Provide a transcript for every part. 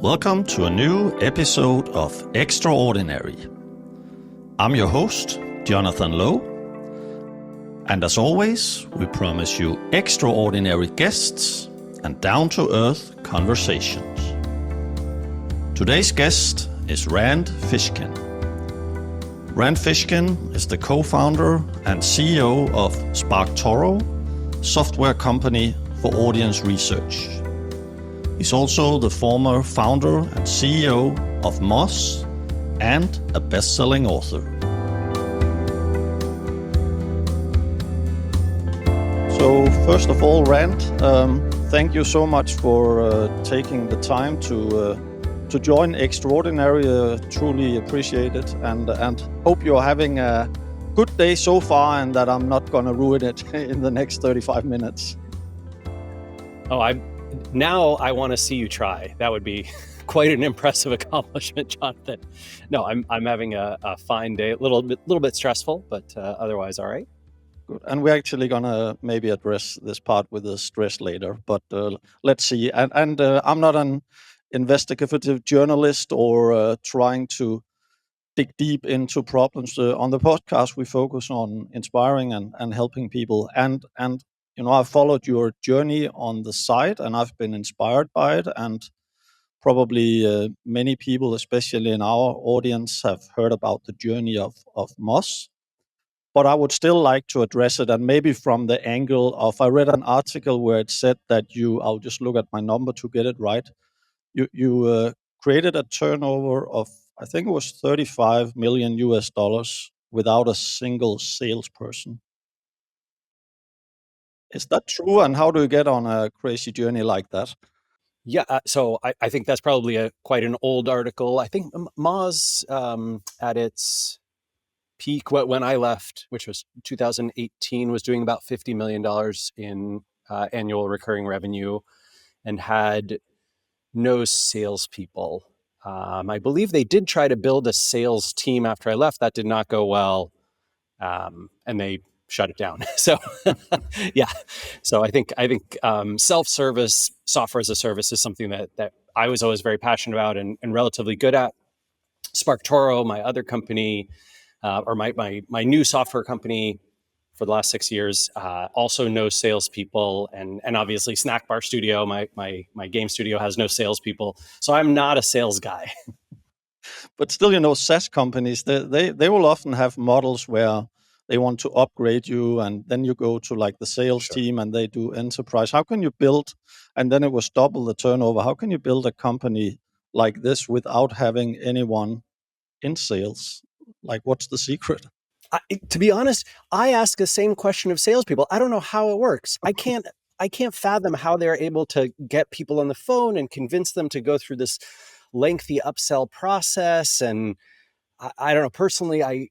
Welcome to a new episode of Extraordinary. I'm your host, Jonathan Løw, and as always, we promise you extraordinary guests and down-to-earth conversations. Today's guest is Rand Fishkin. Rand Fishkin is the co-founder and CEO of SparkToro, software company for audience research. He's also the former founder and CEO of Moz and a best-selling author. So first of all, Rand, thank you so much for taking the time to join Extraordinary. Truly appreciate it, and hope you're having a good day so far, and that I'm not going to ruin it in the next 35 minutes. Now I want to see you try. That would be quite an impressive accomplishment, Jonathan. No, I'm having a fine day. A little bit stressful, but otherwise all right. Good. And we're actually gonna maybe address this part with the stress later. But let's see. And I'm not an investigative journalist or trying to dig deep into problems. On the podcast, we focus on inspiring and helping people. And you know, I've followed your journey on the site, and I've been inspired by it. And probably many people, especially in our audience, have heard about the journey of Moz. But I would still like to address it, and maybe from the angle of, I read an article where it said that I'll just look at my number to get it right. You created a turnover of, I think it was $35 million without a single salesperson. Is that true? And how do you get on a crazy journey like that? Yeah, so I think that's probably quite an old article. I think Moz at its peak when I left, which was 2018, was doing about $50 million in annual recurring revenue and had no salespeople. I believe they did try to build a sales team after I left. That did not go well, and they shut it down. So yeah, so I think self-service software as a service is something that I was always very passionate about and relatively good at. SparkToro, my other company, or my new software company for the last 6 years, also no salespeople, and obviously Snackbar Studio, my game studio, has no salespeople. So I'm not a sales guy. But still, you know, SaaS companies, they will often have models where they want to upgrade you, and then you go to like the sales team and they do enterprise. How can you build, and then it was double the turnover. How can you build a company like this without having anyone in sales? Like, what's the secret? To be honest, I ask the same question of salespeople. I don't know how it works. I can't fathom how they're able to get people on the phone and convince them to go through this lengthy upsell process. And I don't know, personally, I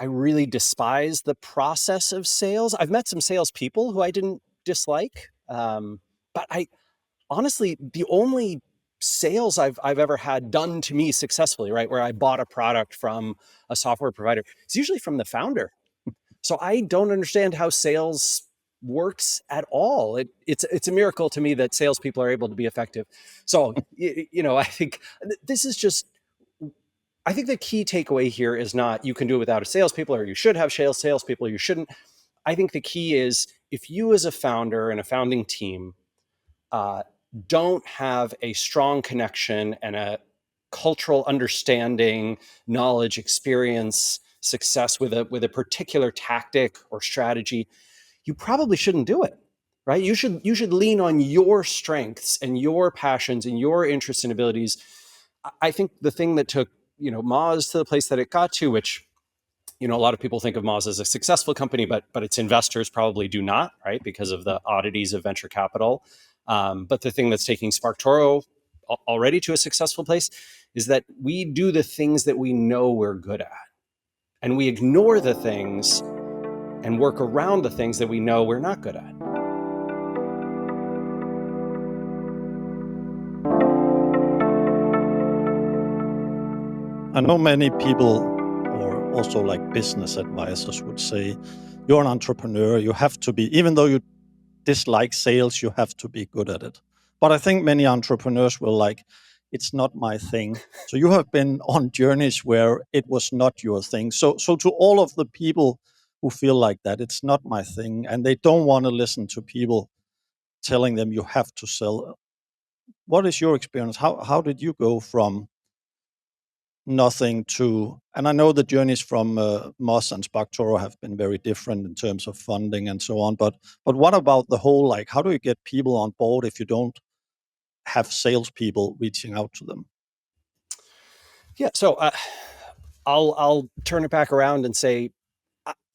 really despise the process of sales. I've met some salespeople who I didn't dislike, but I honestly, the only sales I've ever had done to me successfully, right, where I bought a product from a software provider, it's usually from the founder. So I don't understand how sales works at all. It's a miracle to me that salespeople are able to be effective. So you know, I think this is just. I think the key takeaway here is not you can do it without a salespeople, or you should have salespeople, or you shouldn't. I think the key is if you as a founder and a founding team don't have a strong connection and a cultural understanding, knowledge, experience, success with a particular tactic or strategy, you probably shouldn't do it, right? You should lean on your strengths and your passions and your interests and abilities. I think the thing that took Moz to the place that it got to, which a lot of people think of Moz as a successful company, but its investors probably do not, right? Because of the oddities of venture capital. But the thing that's taking SparkToro already to a successful place is that we do the things that we know we're good at, and we ignore the things and work around the things that we know we're not good at. I know many people, or also like business advisors, would say, you're an entrepreneur, you have to be, even though you dislike sales, you have to be good at it. But I think many entrepreneurs will like it's not my thing. So you have been on journeys where it was not your thing. So to all of the people who feel like that, it's not my thing, and they don't want to listen to people telling them you have to sell. What is your experience? How did you go from nothing to, and I know the journeys from Moz and SparkToro have been very different in terms of funding and so on, but what about the whole, like, how do you get people on board if you don't have salespeople reaching out to them? Yeah, so I'll turn it back around and say,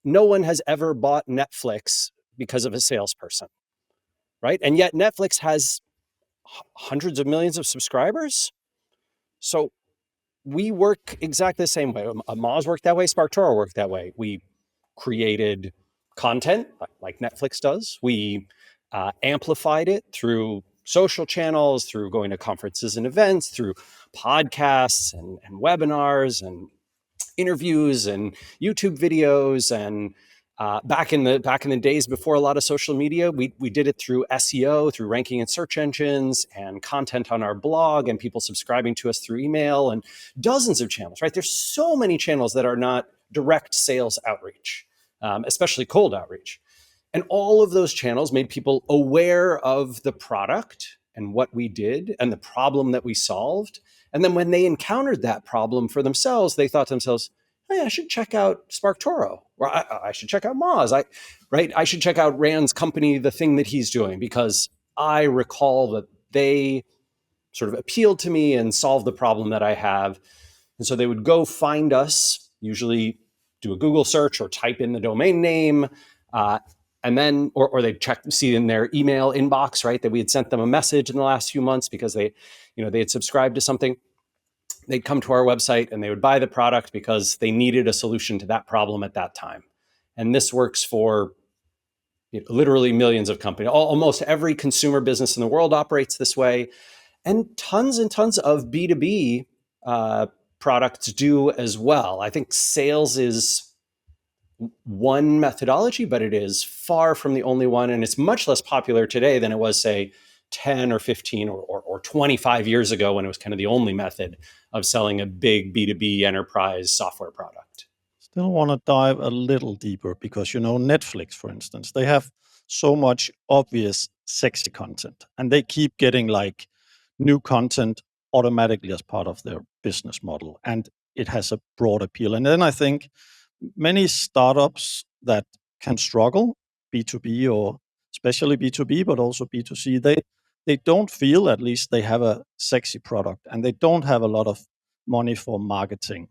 no one has ever bought Netflix because of a salesperson, right? And yet Netflix has hundreds of millions of subscribers. So we work exactly the same way. Moz worked that way. SparkToro worked that way. We created content like Netflix does. We amplified it through social channels, through going to conferences and events, through podcasts and webinars and interviews and YouTube videos. And back in the days before a lot of social media, we did it through SEO, through ranking in search engines, and content on our blog, and people subscribing to us through email, and dozens of channels. Right? There's so many channels that are not direct sales outreach, especially cold outreach. And all of those channels made people aware of the product and what we did and the problem that we solved. And then when they encountered that problem for themselves, they thought to themselves, hey, I should check out SparkToro, or I should check out Moz. I should check out Rand's company, the thing that he's doing, because I recall that they sort of appealed to me and solved the problem that I have. And so they would go find us, usually do a Google search or type in the domain name, and then, or they'd see in their email inbox, right, that we had sent them a message in the last few months because they had subscribed to something. They'd come to our website and they would buy the product because they needed a solution to that problem at that time. And this works for literally millions of companies. Almost every consumer business in the world operates this way. And tons of B2B products do as well. I think sales is one methodology, but it is far from the only one. And it's much less popular today than it was, say, 10 or 15 or 25 years ago, when it was kind of the only method of selling a big B2B enterprise software product. Still want to dive a little deeper because, Netflix, for instance, they have so much obvious sexy content, and they keep getting like new content automatically as part of their business model, and it has a broad appeal. And then I think many startups that can struggle, B2B or especially B2B, but also B2C, they don't feel, at least, they have a sexy product, and they don't have a lot of money for marketing.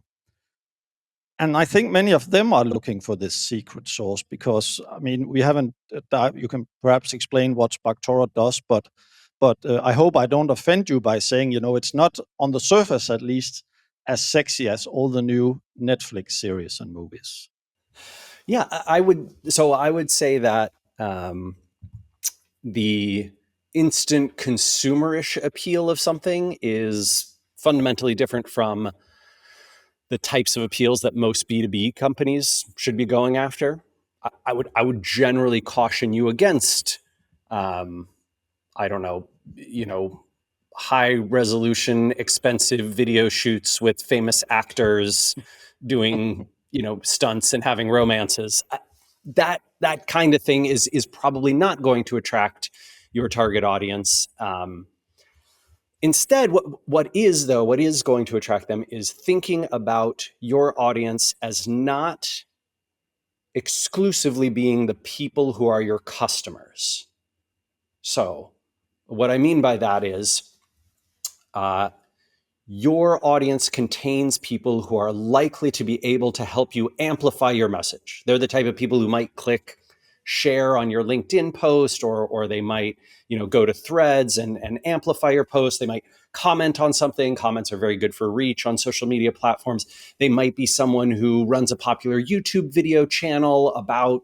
And I think many of them are looking for this secret sauce because, I mean, we haven't, you can perhaps explain what SparkToro does, but I hope I don't offend you by saying, it's not, on the surface at least, as sexy as all the new Netflix series and movies. Yeah, I would say that the instant consumerish appeal of something is fundamentally different from the types of appeals that most B2B companies should be going after. I would generally caution you against, I don't know, high resolution, expensive video shoots with famous actors doing, stunts and having romances. That kind of thing is probably not going to attract your target audience. Instead, what is going to attract them is thinking about your audience as not exclusively being the people who are your customers. So what I mean by that is your audience contains people who are likely to be able to help you amplify your message. They're the type of people who might click share on your LinkedIn post, or they might, go to threads and amplify your post. They might comment on something. Comments are very good for reach on social media platforms. They might be someone who runs a popular YouTube video channel about,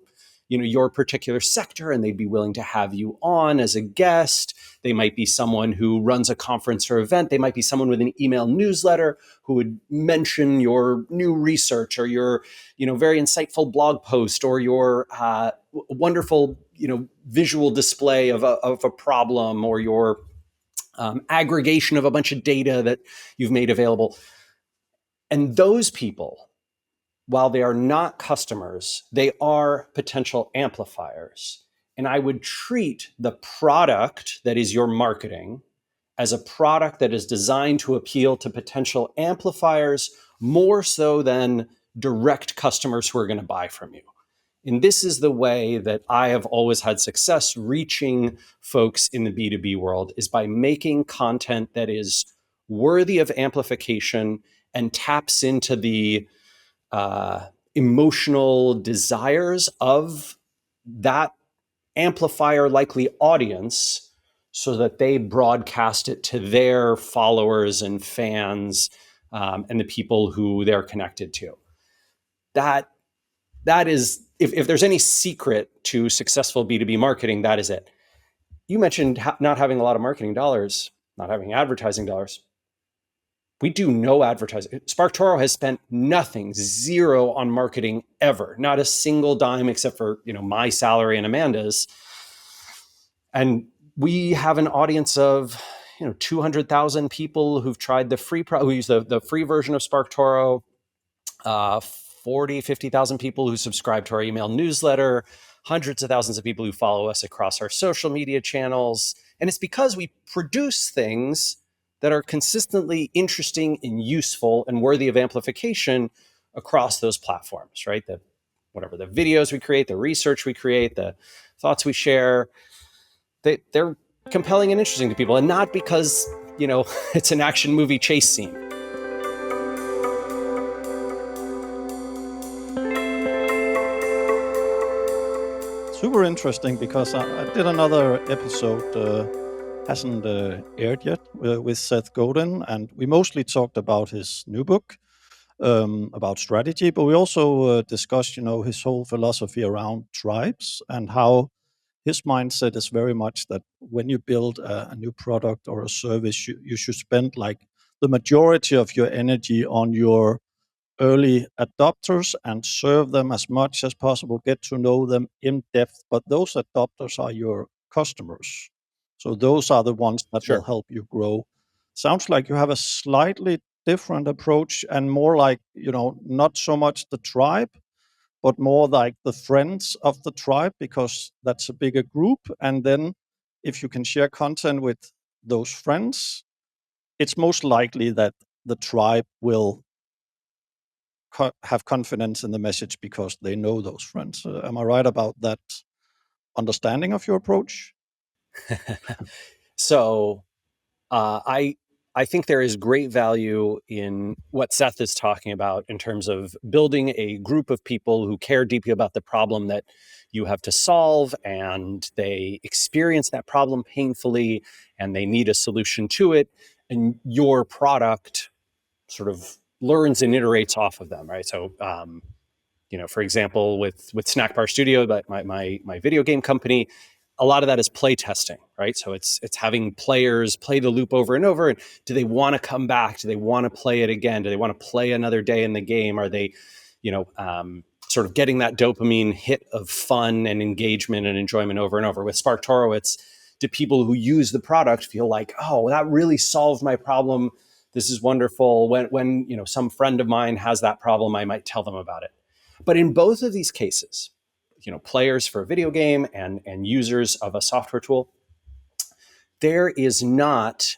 your particular sector, and they'd be willing to have you on as a guest. They might be someone who runs a conference or event. They might be someone with an email newsletter who would mention your new research or your, very insightful blog post or your wonderful, visual display of a problem, or your aggregation of a bunch of data that you've made available. And those people, while they are not customers, they are potential amplifiers. And I would treat the product that is your marketing as a product that is designed to appeal to potential amplifiers more so than direct customers who are going to buy from you. And this is the way that I have always had success reaching folks in the B2B world, is by making content that is worthy of amplification and taps into the emotional desires of that amplifier likely audience, so that they broadcast it to their followers and fans, and the people who they're connected to. That is, if there's any secret to successful B2B marketing, that is it. You mentioned not having a lot of marketing dollars, not having advertising dollars. We do no advertising. SparkToro has spent nothing, zero on marketing ever, not a single dime except for my salary and Amanda's. And we have an audience of 200,000 people who've tried the free who use the free version of SparkToro. 50,000 people who subscribe to our email newsletter, hundreds of thousands of people who follow us across our social media channels. And it's because we produce things that are consistently interesting and useful and worthy of amplification across those platforms, right? The videos we create, the research we create, the thoughts we share, they're compelling and interesting to people, and not because, it's an action movie chase scene. Super interesting, because I did another episode, hasn't aired yet, with Seth Godin, and we mostly talked about his new book, about strategy, but we also discussed, his whole philosophy around tribes, and how his mindset is very much that when you build a new product or a service, you should spend like the majority of your energy on your early adopters and serve them as much as possible, get to know them in depth. But those adopters are your customers. So those are the ones that will help you grow. Sounds like you have a slightly different approach, and more like, not so much the tribe, but more like the friends of the tribe, because that's a bigger group. And then if you can share content with those friends, it's most likely that the tribe will have confidence in the message because they know those friends. Am I right about that understanding of your approach? So I think there is great value in what Seth is talking about in terms of building a group of people who care deeply about the problem that you have to solve, and they experience that problem painfully, and they need a solution to it, and your product sort of learns and iterates off of them, right? So, for example, with Snackbar Studio, my video game company, a lot of that is play testing, right? So it's having players play the loop over and over. And do they want to come back? Do they want to play it again? Do they want to play another day in the game? Are they, sort of getting that dopamine hit of fun and engagement and enjoyment over and over? With SparkToro, it's, do people who use the product feel like, oh, that really solved my problem? This is wonderful. When some friend of mine has that problem, I might tell them about it. But in both of these cases, players for a video game and users of a software tool, there is not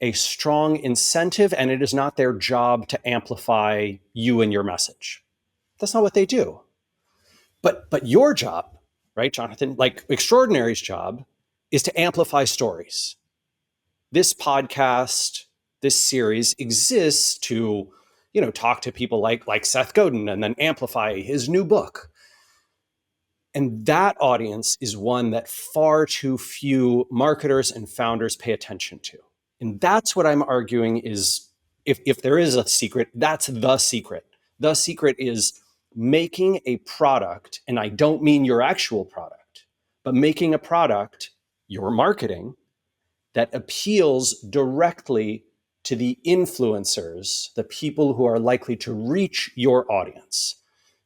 a strong incentive, and it is not their job to amplify you and your message. That's not what they do. But your job, right, Jonathan, like Extraordinary's job, is to amplify stories. This podcast, this series exists to, talk to people like Seth Godin and then amplify his new book. And that audience is one that far too few marketers and founders pay attention to. And that's what I'm arguing is, if there is a secret, that's the secret. The secret is making a product, and I don't mean your actual product, but making a product, your marketing, that appeals directly to the influencers, the people who are likely to reach your audience.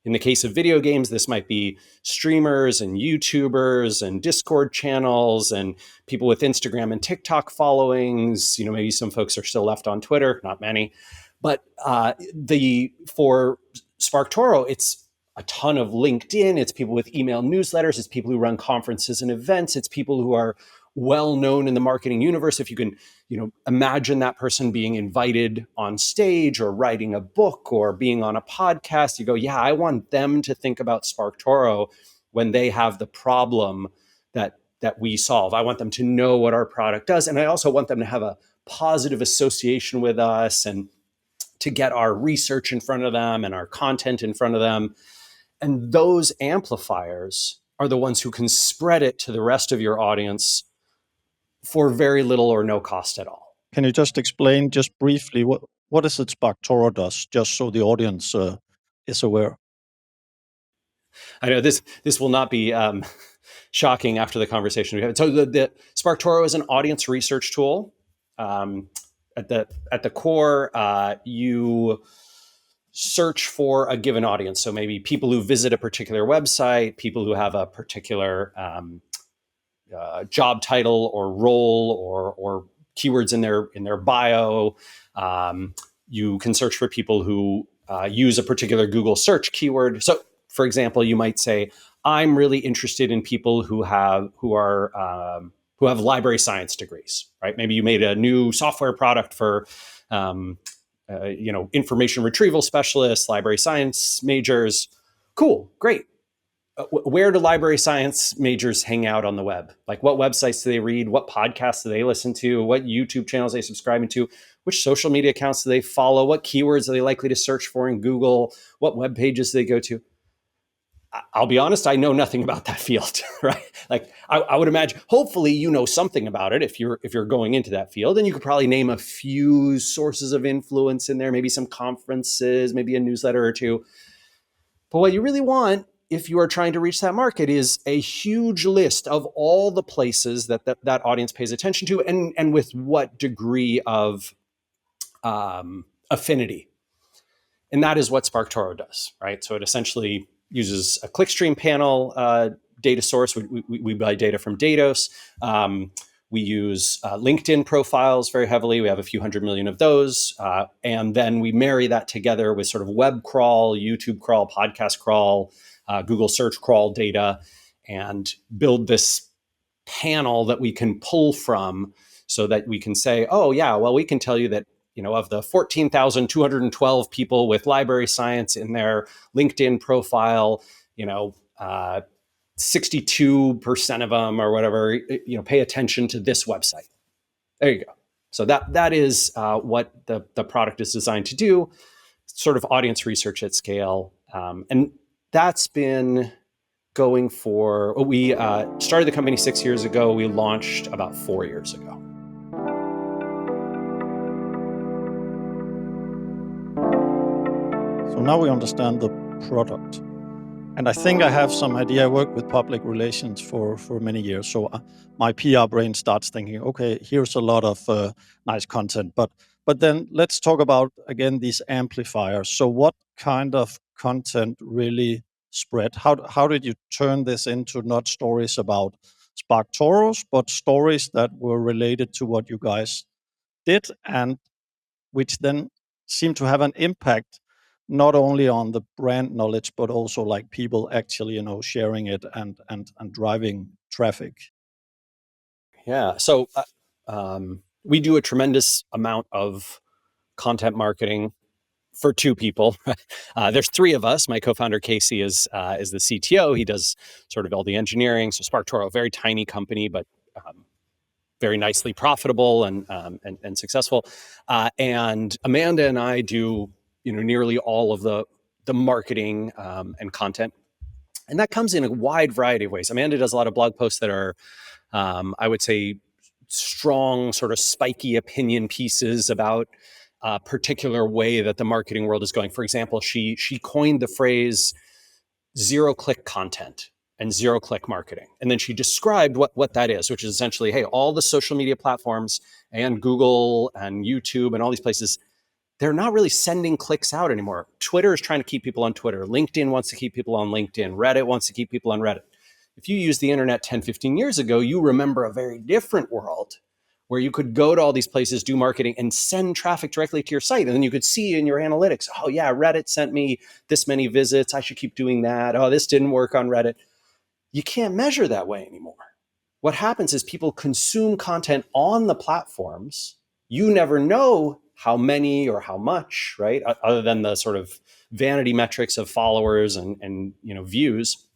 In the case of video games, this might be streamers and YouTubers and Discord channels and people with Instagram and TikTok followings. Maybe some folks are still left on Twitter, not many. But for SparkToro, it's a ton of LinkedIn. It's people with email newsletters. It's people who run conferences and events. It's people who are well known in the marketing universe. If you can, imagine that person being invited on stage or writing a book or being on a podcast, you go, yeah, I want them to think about SparkToro when they have the problem that we solve. I want them to know what our product does. And I also want them to have a positive association with us and to get our research in front of them and our content in front of them. And those amplifiers are the ones who can spread it to the rest of your audience for very little or no cost at all. Can you just explain just briefly what is it SparkToro does, just so the audience is aware? I know this will not be shocking after the conversation we have. So the SparkToro is an audience research tool. At the core, you search for a given audience. So maybe people who visit a particular website, people who have a particular job title or role or keywords in their bio. You can search for people who use a particular Google search keyword. So, for example, you might say, "I'm really interested in people who have library science degrees." Right? Maybe you made a new software product for information retrieval specialists, library science majors. Cool, great. Where do library science majors hang out on the web? Like, what websites do they read? What podcasts do they listen to? What YouTube channels are they subscribing to? Which social media accounts do they follow? What keywords are they likely to search for in Google? What web pages do they go to? I'll be honest, I know nothing about that field, right? Like, I would imagine, hopefully you know something about it if you're going into that field, and you could probably name a few sources of influence in there, maybe some conferences, maybe a newsletter or two. But what you really want, if you are trying to reach that market, is a huge list of all the places that audience pays attention to, and with what degree of affinity. And that is what SparkToro does, right? So it essentially uses a clickstream panel data source. We buy data from Datos. We use LinkedIn profiles very heavily. We have a few 100 million of those. And then we marry that together with sort of web crawl, YouTube crawl, podcast crawl, Google search crawl data, and build this panel that we can pull from so that we can say, oh, yeah, well, we can tell you that, of the 14,212 people with library science in their LinkedIn profile, 62% of them or whatever, pay attention to this website. There you go. So that is what the product is designed to do, sort of audience research at scale. And that's been going for, we started the company 6 years ago. We launched about 4 years ago. So now we understand the product. And I think I have some idea. I worked with public relations for many years. So my PR brain starts thinking, okay, here's a lot of nice content. But then let's talk about, again, these amplifiers. So what kind of content really spread? How did you turn this into not stories about SparkToros, but stories that were related to what you guys did, and which then seem to have an impact not only on the brand knowledge, but also like people actually, sharing it and driving traffic? Yeah. So we do a tremendous amount of content marketing for two people. There's three of us. My co-founder Casey is the CTO. He does sort of all the engineering. So SparkToro, a very tiny company, but very nicely profitable and successful. And Amanda and I do nearly all of the marketing and content, and that comes in a wide variety of ways. Amanda does a lot of blog posts that are, I would say, strong, sort of spiky opinion pieces about a particular way that the marketing world is going. For example, she coined the phrase zero-click content and zero-click marketing. And then she described what that is, which is essentially, hey, all the social media platforms and Google and YouTube and all these places, they're not really sending clicks out anymore. Twitter is trying to keep people on Twitter. LinkedIn wants to keep people on LinkedIn. Reddit wants to keep people on Reddit. If you used the internet 10, 15 years ago, you remember a very different world where you could go to all these places, do marketing, and send traffic directly to your site. And then you could see in your analytics, oh yeah, Reddit sent me this many visits. I should keep doing that. Oh, this didn't work on Reddit. You can't measure that way anymore. What happens is people consume content on the platforms. You never know how many or how much, right? Other than the sort of vanity metrics of followers and views.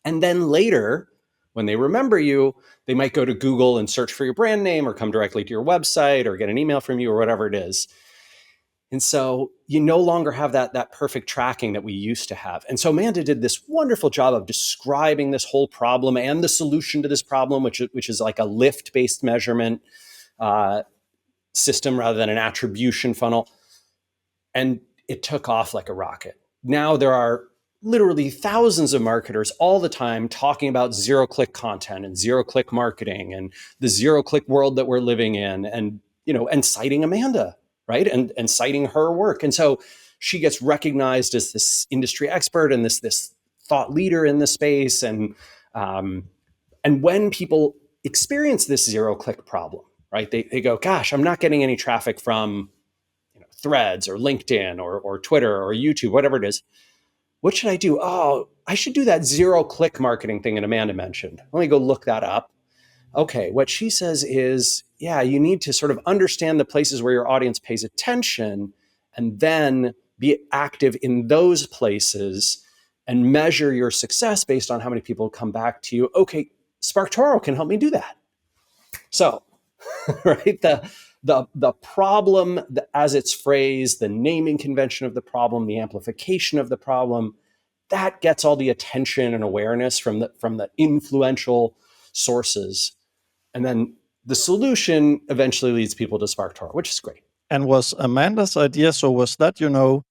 And then later, when they remember you, they might go to Google and search for your brand name or come directly to your website or get an email from you or whatever it is. And so you no longer have that perfect tracking that we used to have. And so Amanda did this wonderful job of describing this whole problem and the solution to this problem, which is like a lift-based measurement system rather than an attribution funnel. And it took off like a rocket. Now there are literally thousands of marketers all the time talking about zero-click content and zero-click marketing and the zero-click world that we're living in, and citing Amanda, right? And citing her work. And so she gets recognized as this industry expert and this thought leader in the space. And when people experience this zero-click problem, right, they go, gosh, I'm not getting any traffic from Threads or LinkedIn or Twitter or YouTube, whatever it is. What should I do? Oh, I should do that zero-click marketing thing that Amanda mentioned. Let me go look that up. Okay, what she says is, yeah, you need to sort of understand the places where your audience pays attention and then be active in those places and measure your success based on how many people come back to you. Okay, SparkToro can help me do that. So, right, the problem, as it's phrased, the naming convention of the problem, the amplification of the problem, that gets all the attention and awareness from the influential sources. And then the solution eventually leads people to SparkToro, which is great. And was Amanda's idea, so was that, you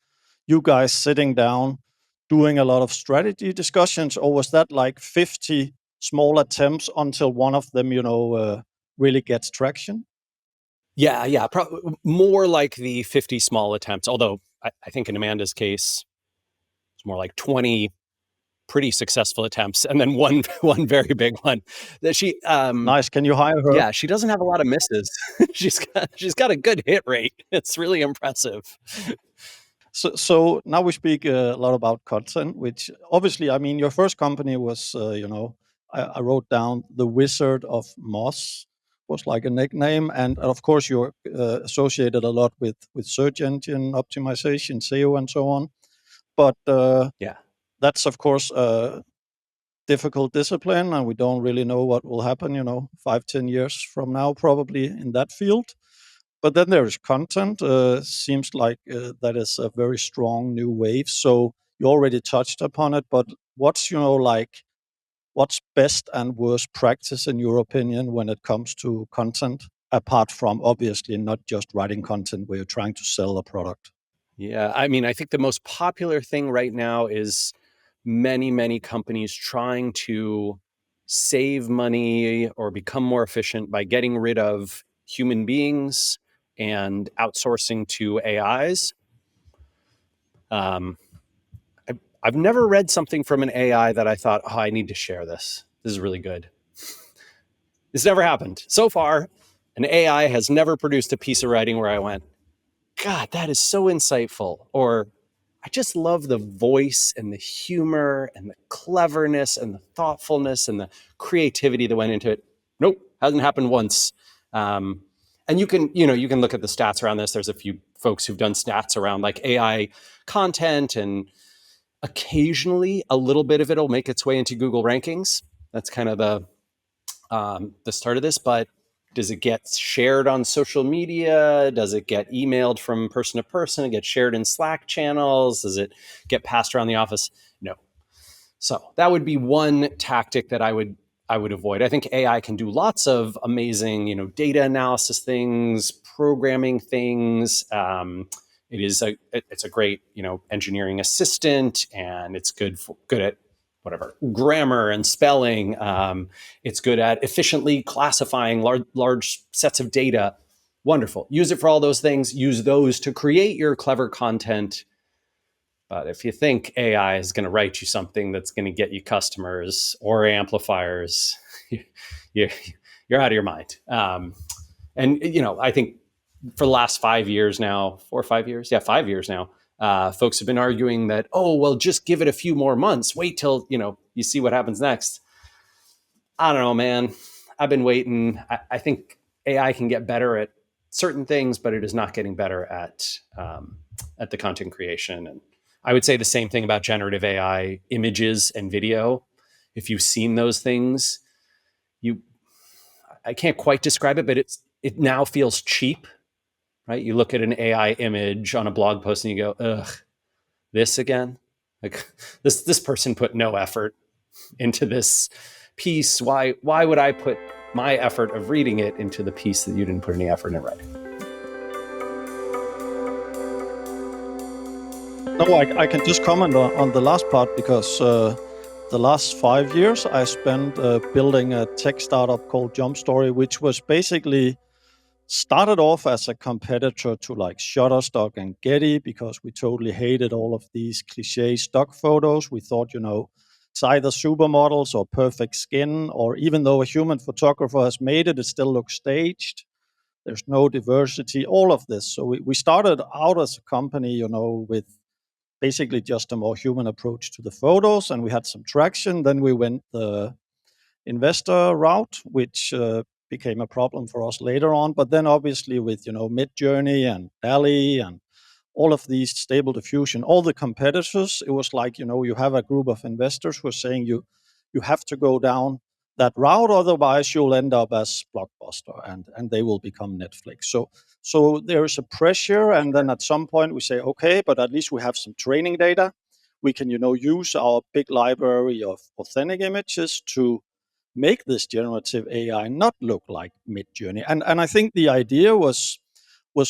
guys sitting down doing a lot of strategy discussions, or was that like 50 small attempts until one of them, really gets traction? Yeah. More like the 50 small attempts, although I think in Amanda's case, it's more like 20 pretty successful attempts and then one very big one that she Nice. Can you hire her? Yeah, she doesn't have a lot of misses. she's got a good hit rate. It's really impressive. So now we speak a lot about content, which obviously, I mean, your first company was, I wrote down the Wizard of Moz was like a nickname, and of course you're associated a lot with search engine optimization, SEO, and so on. But Yeah, that's of course a difficult discipline, and we don't really know what will happen, 5-10 years from now, probably in that field. But then there is content. Seems like that is a very strong new wave. So you already touched upon it, but what's what's best and worst practice in your opinion when it comes to content, apart from obviously not just writing content where you're trying to sell a product? yeah. I mean, I think the most popular thing right now is many companies trying to save money or become more efficient by getting rid of human beings and outsourcing to AIs. I've never read something from an AI that I thought, oh, I need to share this. This is really good. This never happened. So far, an AI has never produced a piece of writing where I went, God, that is so insightful. Or I just love the voice and the humor and the cleverness and the thoughtfulness and the creativity that went into it. Nope, hasn't happened once. And you can look at the stats around this. There's a few folks who've done stats around like AI content, and occasionally a little bit of it will make its way into Google rankings. That's kind of the start of this. But does it get shared on social media? Does it get emailed from person to person? It gets shared in Slack channels? Does it get passed around the office? No. So that would be one tactic that I would avoid. I think AI can do lots of amazing, data analysis things, programming things. It's a great, engineering assistant, and it's good at whatever grammar and spelling. It's good at efficiently classifying large sets of data. Wonderful. Use it for all those things. Use those to create your clever content. But if you think AI is going to write you something that's going to get you customers or amplifiers, you're, you're out of your mind. And, I think for the last 5 years now, 4 or 5 years, 5 years now, folks have been arguing that, oh, well, just give it a few more months. Wait till, you see what happens next. I don't know, man. I've been waiting. I think AI can get better at certain things, but it is not getting better at the content creation. And I would say the same thing about generative AI images and video. If you've seen those things, I can't quite describe it, but it now feels cheap, right? You look at an AI image on a blog post and you go, ugh, this again? Like this person put no effort into this piece. Why would I put my effort of reading it into the piece that you didn't put any effort in writing? No, I can just comment on the last part because the last 5 years I spent building a tech startup called Jump Story, which was basically started off as a competitor to like Shutterstock and Getty because we totally hated all of these cliche stock photos. We thought, it's either supermodels or perfect skin, or even though a human photographer has made it, it still looks staged. There's no diversity, all of this. So we started out as a company, with basically just a more human approach to the photos, and we had some traction. Then we went the investor route, which became a problem for us later on. But then obviously with, Midjourney and DALL-E and all of these stable diffusion, all the competitors, it was like, you have a group of investors who are saying you have to go down that route, otherwise you'll end up as Blockbuster and they will become Netflix. So there is a pressure, and then at some point we say, okay, but at least we have some training data. We can, use our big library of authentic images to make this generative AI not look like Midjourney. And I think the idea was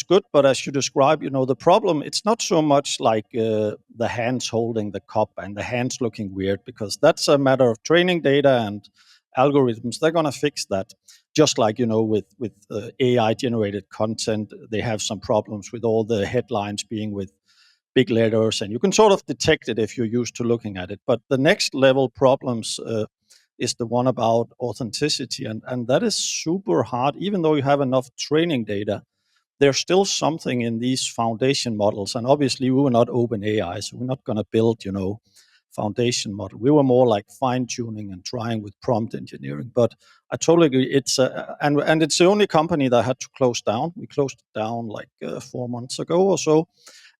good, but as you described, the problem, it's not so much like the hands holding the cup and the hands looking weird, because that's a matter of training data and algorithms. They're going to fix that. Just like, with AI generated content, they have some problems with all the headlines being with big letters, and you can sort of detect it if you're used to looking at it. But the next level problems is the one about authenticity, and that is super hard. Even though you have enough training data, there's still something in these foundation models. And obviously we were not open AI, so we're not going to build, foundation model. We were more like fine tuning and trying with prompt engineering. But I totally agree. It's and it's the only company that had to close down. We closed it down like 4 months ago or so.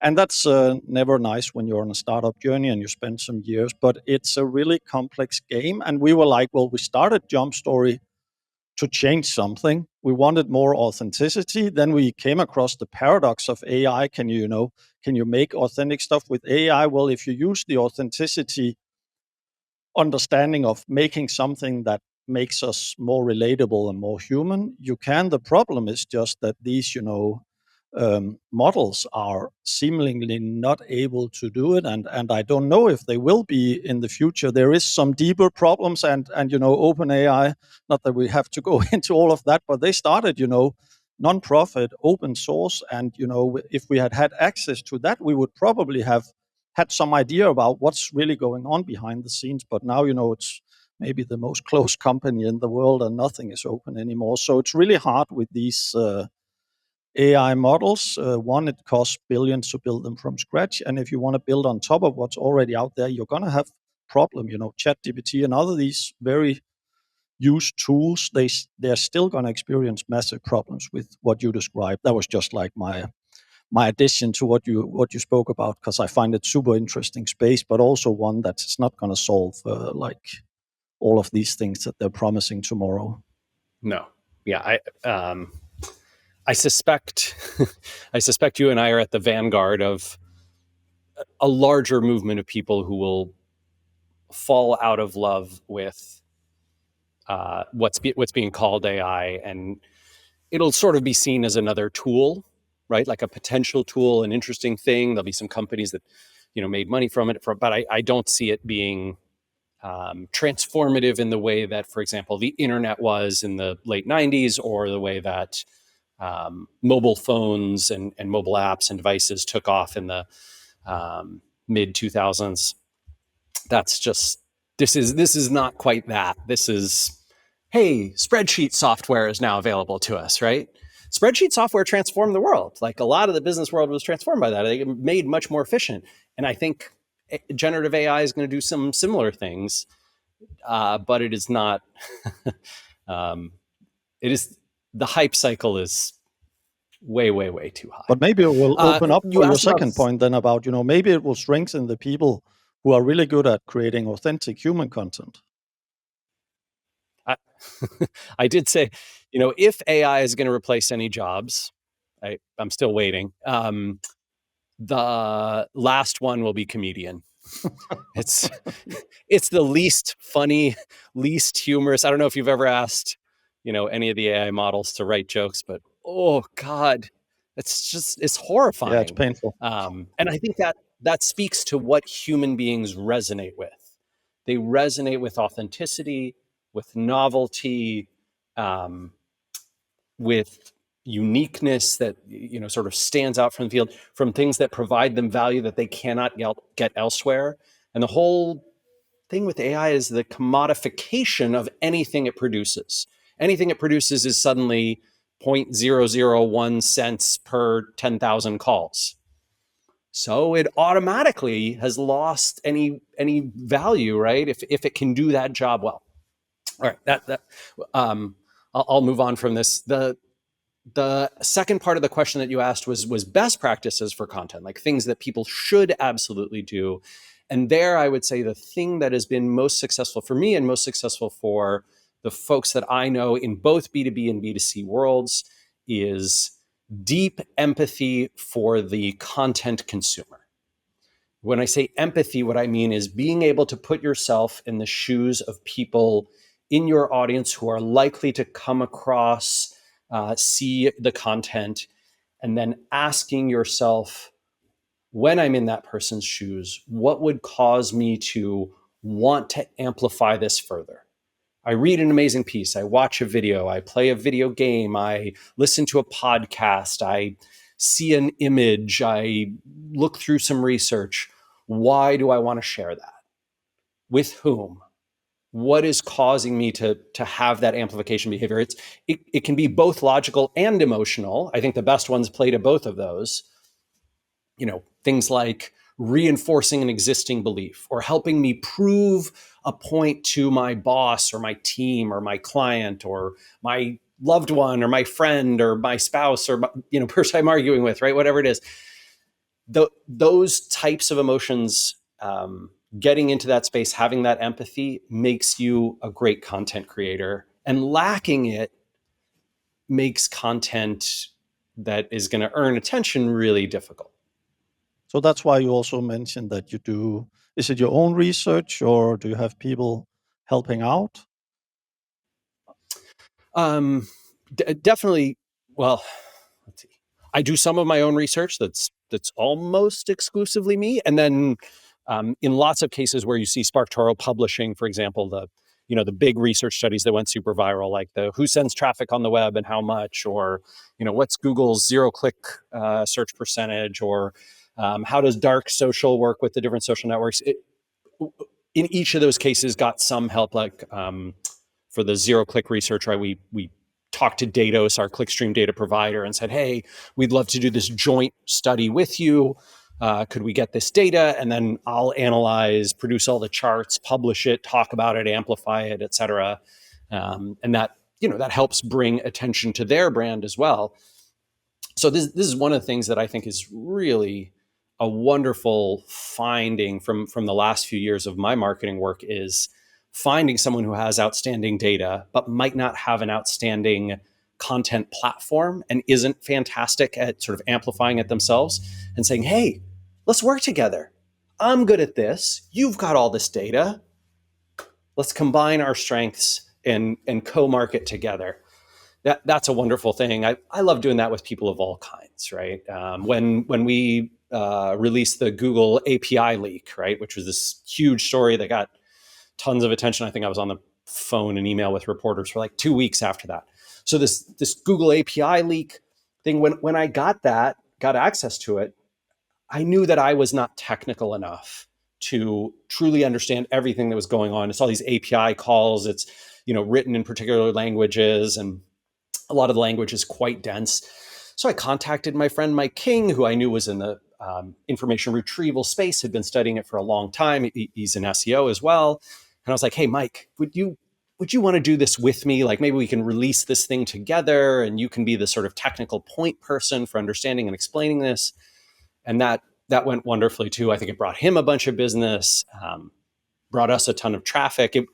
And that's never nice when you're on a startup journey and you spend some years, but it's a really complex game. And we were like, well, we started Jump Story to change something. We wanted more authenticity. Then we came across the paradox of AI. Can you make authentic stuff with AI? Well, if you use the authenticity understanding of making something that makes us more relatable and more human, you can. The problem is just that these, models are seemingly not able to do it, and I don't know if they will be in the future. There is some deeper problems, and OpenAI. Not that we have to go into all of that, but they started, non-profit, open source, and if we had had access to that, we would probably have had some idea about what's really going on behind the scenes. But now, it's maybe the most closed company in the world, and nothing is open anymore. So it's really hard with these AI models. One, it costs billions to build them from scratch. And if you want to build on top of what's already out there, you're going to have problem. ChatGPT and other these very used tools, they're still going to experience massive problems with what you described. That was just like my addition to what you spoke about, because I find it super interesting space, but also one that's not going to solve like all of these things that they're promising tomorrow. No. Yeah. I suspect you and I are at the vanguard of a larger movement of people who will fall out of love with what's being called AI, and it'll sort of be seen as another tool, right? Like a potential tool, an interesting thing. There'll be some companies that made money from it, but I don't see it being transformative in the way that, for example, the internet was in the late 90s, or the way that mobile phones and mobile apps and devices took off in the mid 2000s. That's just, this is not quite that. This is, hey, spreadsheet software is now available to us, right? Spreadsheet software transformed the world. Like, a lot of the business world was transformed by that. It made much more efficient. And I think generative AI is going to do some similar things, but it is not, it is, the hype cycle is way, way, way too high. But maybe it will open up you for your asked about- second point then about, maybe it will strengthen the people who are really good at creating authentic human content. I did say, if AI is going to replace any jobs, I'm still waiting. The last one will be comedian. It's the least funny, least humorous. I don't know if you've ever asked, any of the AI models to write jokes, but oh God, it's horrifying. Yeah, it's painful. And I think that speaks to what human beings resonate with. They resonate with authenticity, with novelty, with uniqueness that sort of stands out from the field, from things that provide them value that they cannot get elsewhere. And the whole thing with AI is the commodification of anything it produces. Anything it produces is suddenly 0.001 cents per 10,000 calls. So it automatically has lost any value, right? If it can do that job well. All right, I'll move on from this. The second part of the question that you asked was best practices for content, like things that people should absolutely do. And there, I would say the thing that has been most successful for me and most successful for the folks that I know in both B2B and B2C worlds is deep empathy for the content consumer. When I say empathy, what I mean is being able to put yourself in the shoes of people in your audience who are likely to come across, see the content, and then asking yourself, when I'm in that person's shoes, what would cause me to want to amplify this further? I read an amazing piece, I watch a video, I play a video game, I listen to a podcast, I see an image, I look through some research. Why do I want to share that? With whom? What is causing me to have that amplification behavior? It can be both logical and emotional. I think the best ones play to both of those. Things like reinforcing an existing belief or helping me prove a point to my boss or my team or my client or my loved one or my friend or my spouse or person I'm arguing with, right? Whatever it is. Those types of emotions, getting into that space, having that empathy makes you a great content creator, and lacking it makes content that is going to earn attention really difficult. So that's why you also mentioned that you do, is it your own research or do you have people helping out? Definitely. Well, let's see. I do some of my own research that's almost exclusively me. And then in lots of cases where you see SparkToro publishing, for example, the big research studies that went super viral, like the who sends traffic on the web and how much, or what's Google's zero-click search percentage, or how does dark social work with the different social networks? In each of those cases, got some help. Like for the zero-click research, right? We talked to Datos, our clickstream data provider, and said, "Hey, we'd love to do this joint study with you. Could we get this data? And then I'll analyze, produce all the charts, publish it, talk about it, amplify it, et cetera." And that helps bring attention to their brand as well. So this is one of the things that I think is really a wonderful finding from the last few years of my marketing work, is finding someone who has outstanding data, but might not have an outstanding content platform and isn't fantastic at sort of amplifying it themselves, and saying, "Hey, let's work together. I'm good at this. You've got all this data. Let's combine our strengths and co-market together." That's a wonderful thing. I love doing that with people of all kinds, right? When we released the Google API leak, right, which was this huge story that got tons of attention. I think I was on the phone and email with reporters for like 2 weeks after that. So this Google API leak, thing. When I got access to it, I knew that I was not technical enough to truly understand everything that was going on. It's all these API calls. It's, written in particular languages, and a lot of the language is quite dense. So I contacted my friend Mike King, who I knew was in the information retrieval space, had been studying it for a long time. He's an SEO as well. And I was like, hey, Mike, would you want to do this with me? Like, maybe we can release this thing together and you can be the sort of technical point person for understanding and explaining this. And that went wonderfully too. I think it brought him a bunch of business, brought us a ton of traffic. It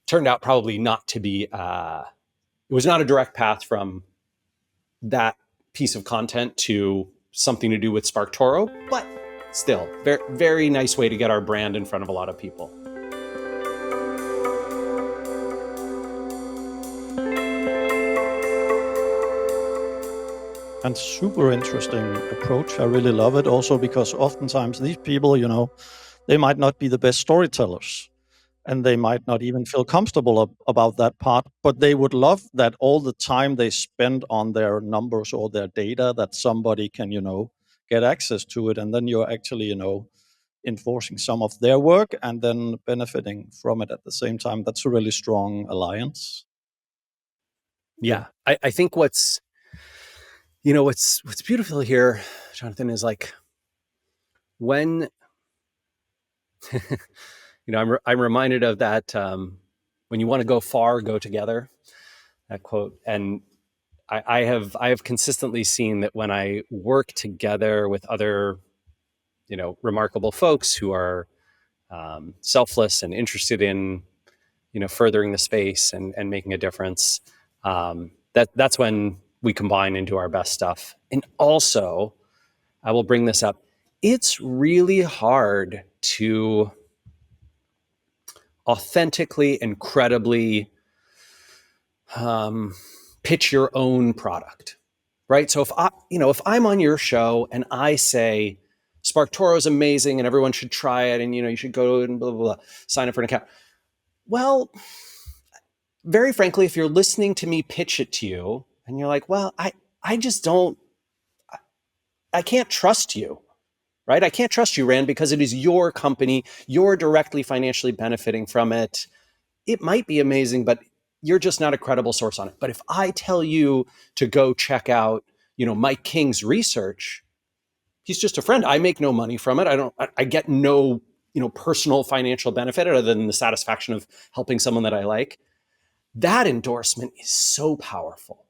turned out probably not to be, it was not a direct path from that piece of content to something to do with SparkToro, but still, very, very nice way to get our brand in front of a lot of people. And super interesting approach. I really love it also because oftentimes these people, they might not be the best storytellers and they might not even feel comfortable about that part, but they would love that all the time they spend on their numbers or their data, that somebody can, get access to it. And then you're actually, enforcing some of their work and then benefiting from it at the same time. That's a really strong alliance. Yeah. I think what's beautiful here, Jonathan, is like when, I'm reminded of that, when you want to go far, go together, that quote. And I have consistently seen that when I work together with other, remarkable folks who are selfless and interested in, furthering the space and making a difference, that's when we combine into our best stuff. And also, I will bring this up, it's really hard to authentically and credibly pitch your own product, right? So if I'm on your show and I say SparkToro is amazing and everyone should try it, and you should go and blah blah blah, sign up for an account. Well, very frankly, if you're listening to me pitch it to you and you're like, well, I just don't, I can't trust you, right? I can't trust you, Rand, because it is your company. You're directly financially benefiting from it. It might be amazing, but you're just not a credible source on it. But if I tell you to go check out, Mike King's research, he's just a friend. I make no money from it. I get no, personal financial benefit other than the satisfaction of helping someone that I like. That endorsement is so powerful.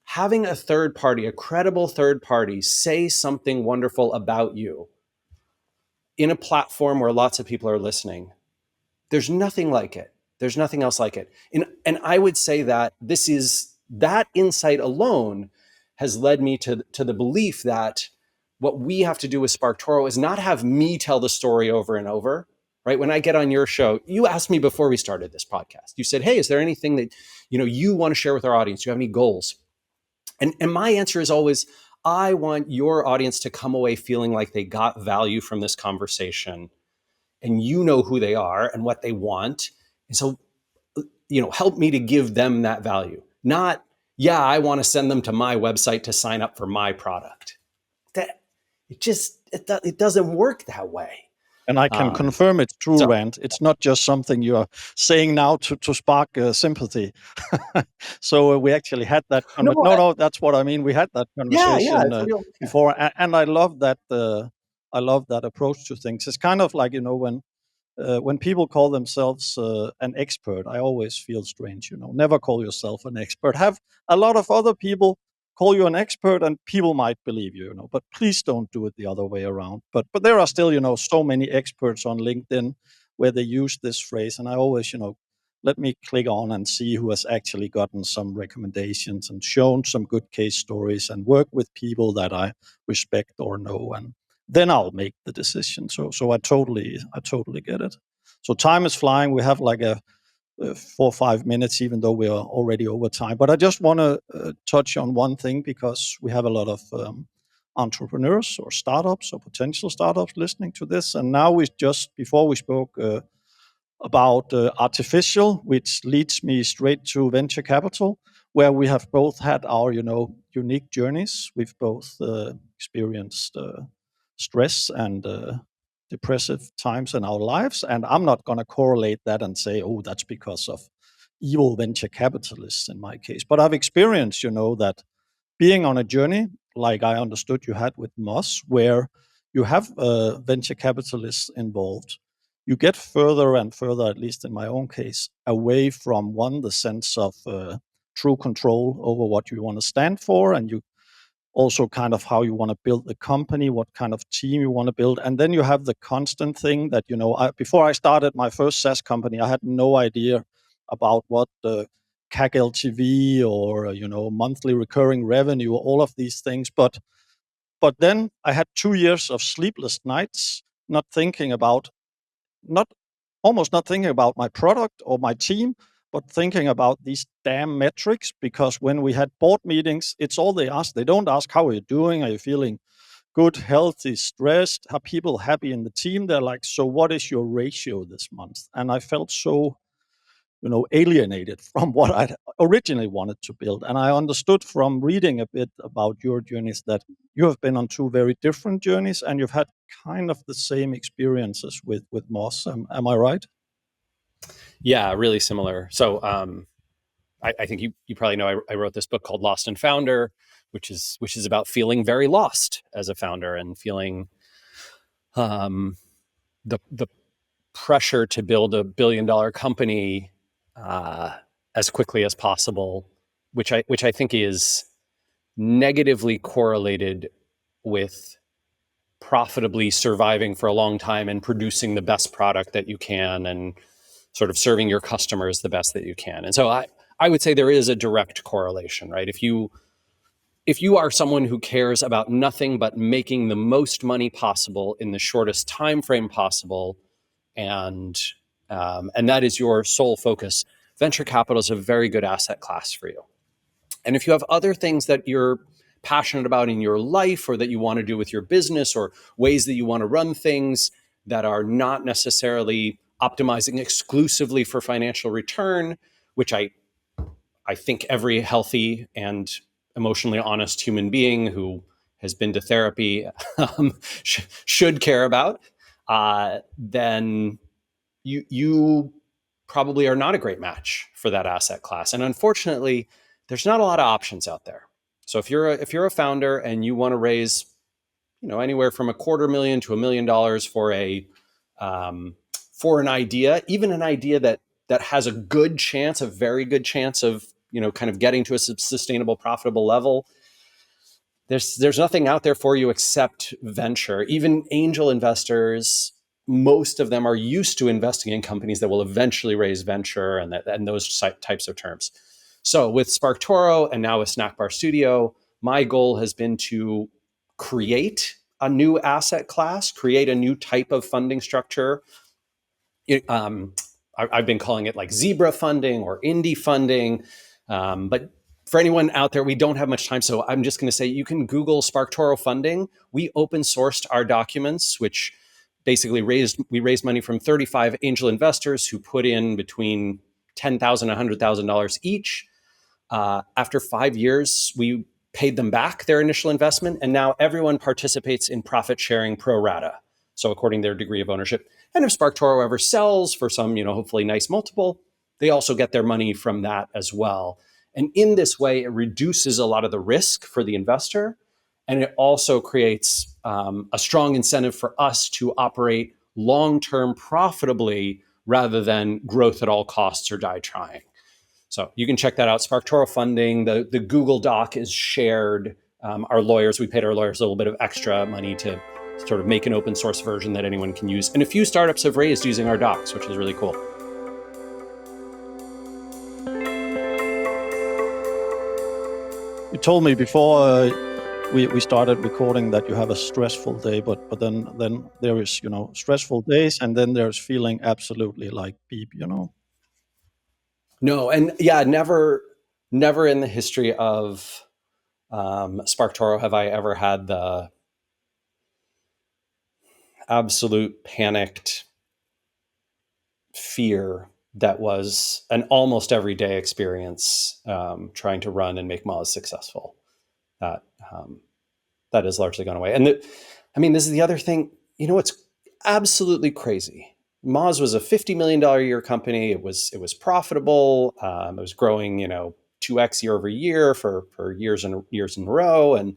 Having a third party, a credible third party, say something wonderful about you in a platform where lots of people are listening, there's nothing like it. There's nothing else like it. And I would say that that insight alone has led me to the belief that what we have to do with SparkToro is not have me tell the story over and over, right? When I get on your show, you asked me before we started this podcast, you said, hey, is there anything that, you want to share with our audience? Do you have any goals? And my answer is always, I want your audience to come away feeling like they got value from this conversation, and you know who they are and what they want. And so, help me to give them that value. Not, I want to send them to my website to sign up for my product. It doesn't work that way. And I can confirm it's true, Rand. It's not just something you are saying now to spark sympathy. So we actually had that. No, that's what I mean. We had that conversation before, and I love that. I love that approach to things. It's kind of like when people call themselves an expert, I always feel strange. Never call yourself an expert. Have a lot of other people call you an expert, and people might believe you, but please don't do it the other way around. But there are still, so many experts on LinkedIn where they use this phrase, and I always, let me click on and see who has actually gotten some recommendations and shown some good case stories and work with people that I respect or know, and then I'll make the decision. So I totally get it. So time is flying. We have like a 4 or 5 minutes, even though we are already over time. But I just want to touch on one thing, because we have a lot of entrepreneurs or startups or potential startups listening to this. And now before we spoke about artificial, which leads me straight to venture capital. where we have both had our, unique journeys. We've both experienced stress and depressive times in our lives. And I'm not going to correlate that and say, oh, that's because of evil venture capitalists in my case. But I've experienced, that being on a journey, like I understood you had with Moz, where you have venture capitalists involved, you get further and further, at least in my own case, away from the sense of true control over what you want to stand for, and you also kind of how you want to build the company, what kind of team you want to build. And then you have the constant thing that, before I started my first SaaS company, I had no idea about what the CAC LTV or, monthly recurring revenue, all of these things. But then I had 2 years of sleepless nights, not thinking about, not almost not thinking about my product or my team, but thinking about these damn metrics. Because when we had board meetings, it's all they ask. They don't ask, how are you doing? Are you feeling good, healthy, stressed? Are people happy in the team? They're like, so what is your ratio this month? And I felt so, alienated from what I originally wanted to build. And I understood from reading a bit about your journeys that you have been on two very different journeys, and you've had kind of the same experiences with Moz. Am I right? Yeah, really similar. So I think you probably know I wrote this book called Lost and Founder, which is about feeling very lost as a founder and feeling the pressure to build $1 billion company as quickly as possible, which I think is negatively correlated with profitably surviving for a long time and producing the best product that you can and sort of serving your customers the best that you can. And so I would say there is a direct correlation, right? If you are someone who cares about nothing but making the most money possible in the shortest time frame possible, and that is your sole focus, venture capital is a very good asset class for you. And if you have other things that you're passionate about in your life, or that you want to do with your business, or ways that you want to run things that are not necessarily optimizing exclusively for financial return, which I think every healthy and emotionally honest human being who has been to therapy should care about, then you probably are not a great match for that asset class. And unfortunately, there's not a lot of options out there. So if you're a founder and you want to raise, anywhere from $250,000 to $1 million for an idea, even an idea that has a very good chance of, kind of getting to a sustainable, profitable level, there's nothing out there for you except venture. Even angel investors, most of them are used to investing in companies that will eventually raise venture and those types of terms. So with SparkToro and now with Snackbar Studio, my goal has been to create a new asset class, create a new type of funding structure. I've been calling it like zebra funding or indie funding. But for anyone out there, we don't have much time. So I'm just going to say you can Google SparkToro funding. We open sourced our documents, which basically we raised money from 35 angel investors who put in between $10,000 and $100,000 each. After 5 years, we paid them back their initial investment, and now everyone participates in profit sharing pro rata, so according to their degree of ownership. And if SparkToro ever sells for some, hopefully nice multiple, they also get their money from that as well. And in this way, it reduces a lot of the risk for the investor, and it also creates a strong incentive for us to operate long-term profitably rather than growth at all costs or die trying. So you can check that out. SparkToro funding, the Google Doc is shared. We paid our lawyers a little bit of extra money to sort of make an open source version that anyone can use. And a few startups have raised using our docs, which is really cool. You told me before we started recording that you have a stressful day, but then there is, stressful days, and then there's feeling absolutely like beep, No, and yeah, never in the history of SparkToro have I ever had the absolute panicked fear that was an almost everyday experience, trying to run and make Moz successful. That that has largely gone away. And this is the other thing. It's absolutely crazy. Moz was a $50 million a year company. It was profitable. It was growing, 2x year over year for years and years in a row, and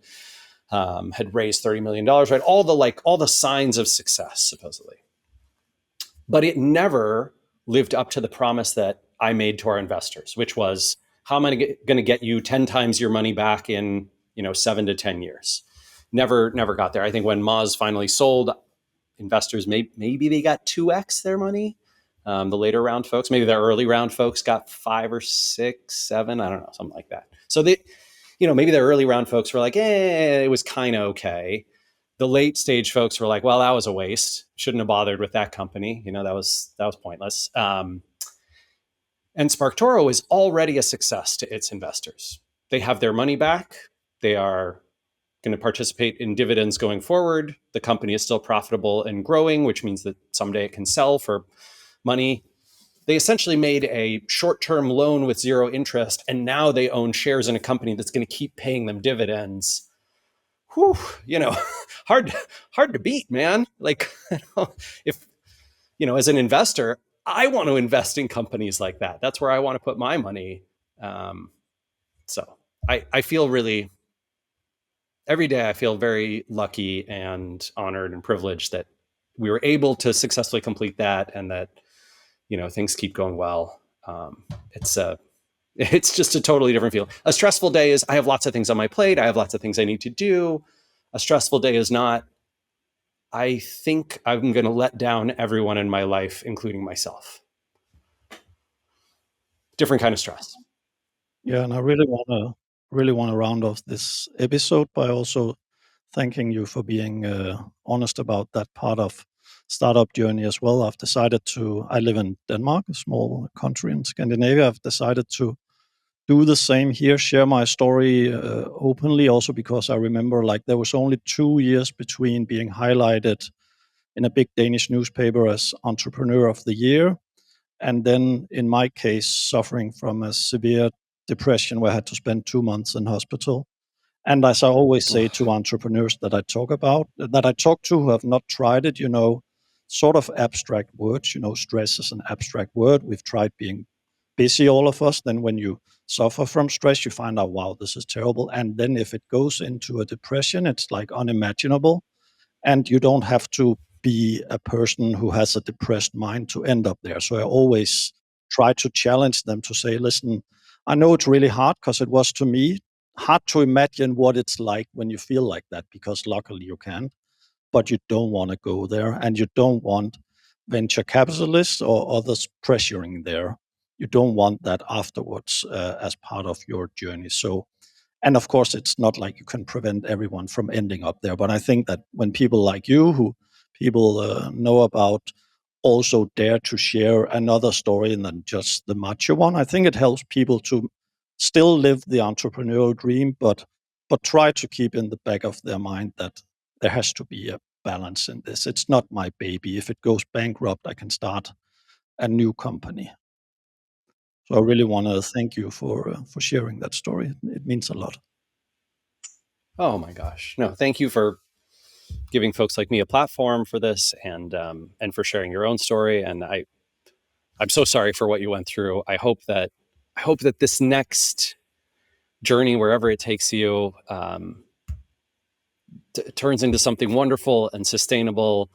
had raised $30 million. Right, all the signs of success supposedly, but it never lived up to the promise that I made to our investors, which was, how am I going to get you 10 times your money back in 7 to 10 years? Never got there. I think when Moz finally sold, investors maybe they got 2x their money. The later round folks, maybe the early round folks got 5 or 6, 7, I don't know, something like that. So they, maybe the early round folks were like, it was kind of okay. The late stage folks were like, well, that was a waste. Shouldn't have bothered with that company. That was pointless. And SparkToro is already a success to its investors. They have their money back. They are going to participate in dividends going forward. The company is still profitable and growing, which means that someday it can sell for money. They essentially made a short-term loan with zero interest, and now they own shares in a company that's going to keep paying them dividends. Whew, hard to beat, man. Like, if, as an investor, I want to invest in companies like that. That's where I want to put my money. So I feel really, every day I feel very lucky and honored and privileged that we were able to successfully complete that, and that, things keep going well. It's just a totally different feel. A stressful day is, I have lots of things on my plate. I have lots of things I need to do. A stressful day is not, I think I'm going to let down everyone in my life, including myself. Different kind of stress. Yeah, and I really want to round off this episode by also thanking you for being honest about that part of startup journey as well. I live in Denmark, a small country in Scandinavia. I've decided to do the same here, share my story openly, also because I remember there was only 2 years between being highlighted in a big Danish newspaper as Entrepreneur of the Year, and then, in my case, suffering from a severe depression where I had to spend 2 months in hospital. And as I always say to entrepreneurs that I talk to who have not tried it, sort of abstract words, stress is an abstract word. We've tried being busy, all of us. Then when you suffer from stress, you find out, wow, this is terrible. And then if it goes into a depression, it's like unimaginable. And you don't have to be a person who has a depressed mind to end up there. So I always try to challenge them to say, listen, I know it's really hard, because it was to me hard to imagine what it's like when you feel like that, because luckily you can, but you don't want to go there, and you don't want venture capitalists or others pressuring there. You don't want that afterwards as part of your journey. So, and of course, it's not like you can prevent everyone from ending up there. But I think that when people like you, who people know about, also dare to share another story than just the macho one, I think it helps people to still live the entrepreneurial dream, but try to keep in the back of their mind that there has to be a balance in this. It's not my baby. If it goes bankrupt, I can start a new company. So I really want to thank you for sharing that story. It means a lot. Oh my gosh. No, thank you for giving folks like me a platform for this, and for sharing your own story. And I'm so sorry for what you went through. I hope that this next journey, wherever it takes you, turns into something wonderful and sustainable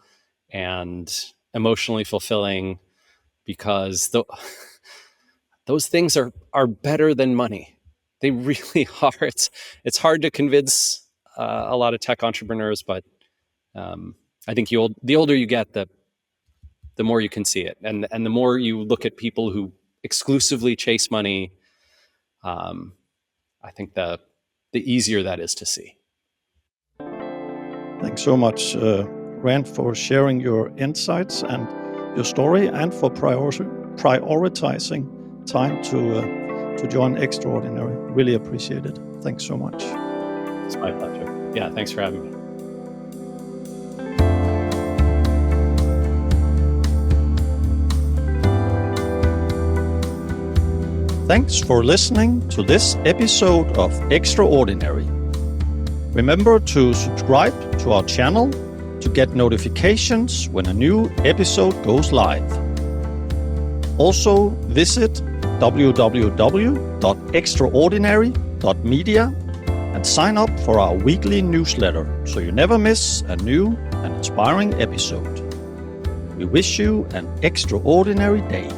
and emotionally fulfilling, because those things are better than money. They really are. It's hard to convince a lot of tech entrepreneurs, but I think the older you get, the more you can see it, and the more you look at people who exclusively chase money, I think the easier that is to see. Thanks so much, Rand, for sharing your insights and your story, and for prioritizing time to join Extraordinary. Really appreciate it. Thanks so much. It's my pleasure. Yeah, thanks for having me. Thanks for listening to this episode of Extraordinary. Remember to subscribe to our channel to get notifications when a new episode goes live. Also, visit www.extraordinary.media and sign up for our weekly newsletter so you never miss a new and inspiring episode. We wish you an extraordinary day.